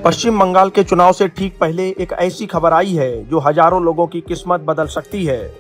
पश्चिम बंगाल के चुनाव से ठीक पहले एक ऐसी खबर आई है जो हजारों लोगों की किस्मत बदल सकती है।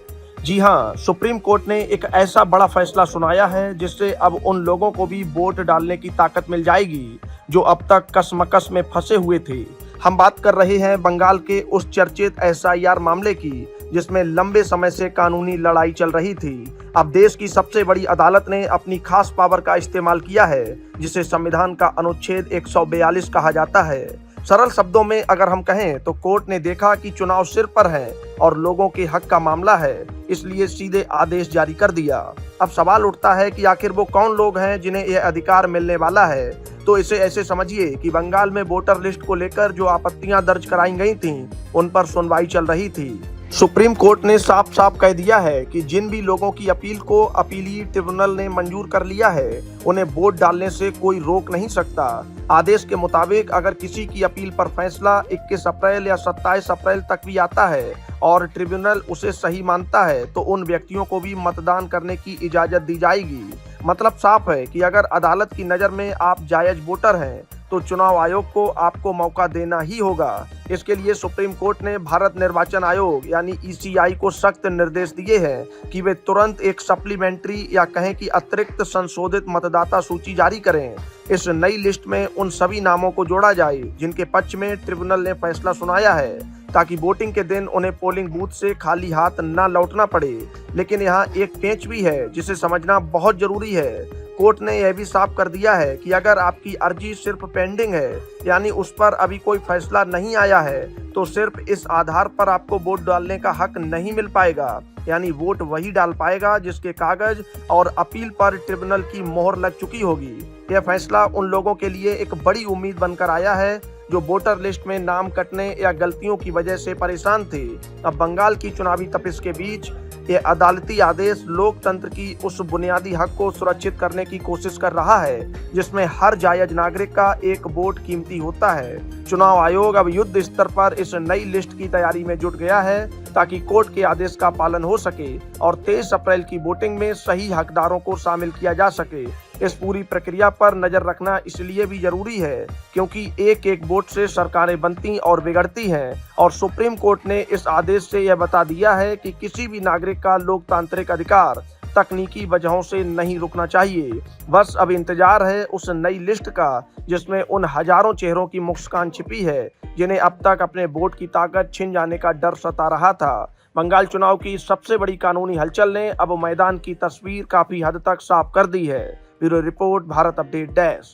जी हां, सुप्रीम कोर्ट ने एक ऐसा बड़ा फैसला सुनाया है जिससे अब उन लोगों को भी वोट डालने की ताकत मिल जाएगी जो अब तक कशमकश में फंसे हुए थे। हम बात कर रहे हैं बंगाल के उस चर्चित एसआईआर मामले की जिसमें लंबे समय से कानूनी लड़ाई चल रही थी। अब देश की सबसे बड़ी अदालत ने अपनी खास पावर का इस्तेमाल किया है जिसे संविधान का अनुच्छेद 142 कहा जाता है। सरल शब्दों में अगर हम कहें तो कोर्ट ने देखा कि चुनाव सिर पर है और लोगों के हक का मामला है, इसलिए सीधे आदेश जारी कर दिया। अब सवाल उठता है कि आखिर वो कौन लोग हैं जिन्हें यह अधिकार मिलने वाला है। तो इसे ऐसे समझिए कि बंगाल में वोटर लिस्ट को लेकर जो आपत्तियां दर्ज कराई गई थीं, उन पर सुनवाई चल रही थी। सुप्रीम कोर्ट ने साफ साफ कह दिया है कि जिन भी लोगों की अपील को अपीलीय ट्रिब्यूनल ने मंजूर कर लिया है, उन्हें वोट डालने से कोई रोक नहीं सकता। आदेश के मुताबिक अगर किसी की अपील पर फैसला 21 अप्रैल या 27 अप्रैल तक भी आता है और ट्रिब्यूनल उसे सही मानता है तो उन व्यक्तियों को भी मतदान करने की इजाजत दी जाएगी। मतलब साफ है कि अगर अदालत की नज़र में आप जायज वोटर हैं तो चुनाव आयोग को आपको मौका देना ही होगा। इसके लिए सुप्रीम कोर्ट ने भारत निर्वाचन आयोग यानी ईसीआई को सख्त निर्देश दिए हैं कि वे तुरंत एक सप्लीमेंट्री या कहें कि अतिरिक्त संशोधित मतदाता सूची जारी करें। इस नई लिस्ट में उन सभी नामों को जोड़ा जाए जिनके पक्ष में ट्रिब्यूनल ने फैसला सुनाया है, ताकि वोटिंग के दिन उन्हें पोलिंग बूथ से खाली हाथ न लौटना पड़े। लेकिन यहाँ एक पेंच भी है जिसे समझना बहुत जरूरी है। कोर्ट ने यह भी साफ कर दिया है कि अगर आपकी अर्जी सिर्फ पेंडिंग है, यानी उस पर अभी कोई फैसला नहीं आया है, तो सिर्फ इस आधार पर आपको वोट डालने का हक नहीं मिल पाएगा। यानी वोट वही डाल पाएगा जिसके कागज और अपील पर ट्रिब्यूनल की मोहर लग चुकी होगी। यह फैसला उन लोगों के लिए एक बड़ी उम्मीद बनकर आया है जो वोटर लिस्ट में नाम कटने या गलतियों की वजह से परेशान थे। अब बंगाल की चुनावी तपिश के बीच ये अदालती आदेश लोकतंत्र की उस बुनियादी हक को सुरक्षित करने की कोशिश कर रहा है जिसमें हर जायज नागरिक का एक वोट कीमती होता है। चुनाव आयोग अब युद्ध स्तर पर इस नई लिस्ट की तैयारी में जुट गया है ताकि कोर्ट के आदेश का पालन हो सके और 23 अप्रैल की वोटिंग में सही हकदारों को शामिल किया जा सके। इस पूरी प्रक्रिया पर नजर रखना इसलिए भी जरूरी है क्योंकि एक एक वोट से सरकारें बनती और बिगड़ती हैं और सुप्रीम कोर्ट ने इस आदेश से यह बता दिया है कि किसी भी नागरिक का लोकतांत्रिक अधिकार तकनीकी वजहों से नहीं रुकना चाहिए। बस अब इंतजार है उस नई लिस्ट का जिसमें उन हजारों चेहरों की मुस्कान छिपी है जिन्हें अब तक अपने वोट की ताकत छिन जाने का डर सता रहा था। बंगाल चुनाव की सबसे बड़ी कानूनी हलचल ने अब मैदान की तस्वीर काफी हद तक साफ कर दी है। Bureau report, Bharat update dash.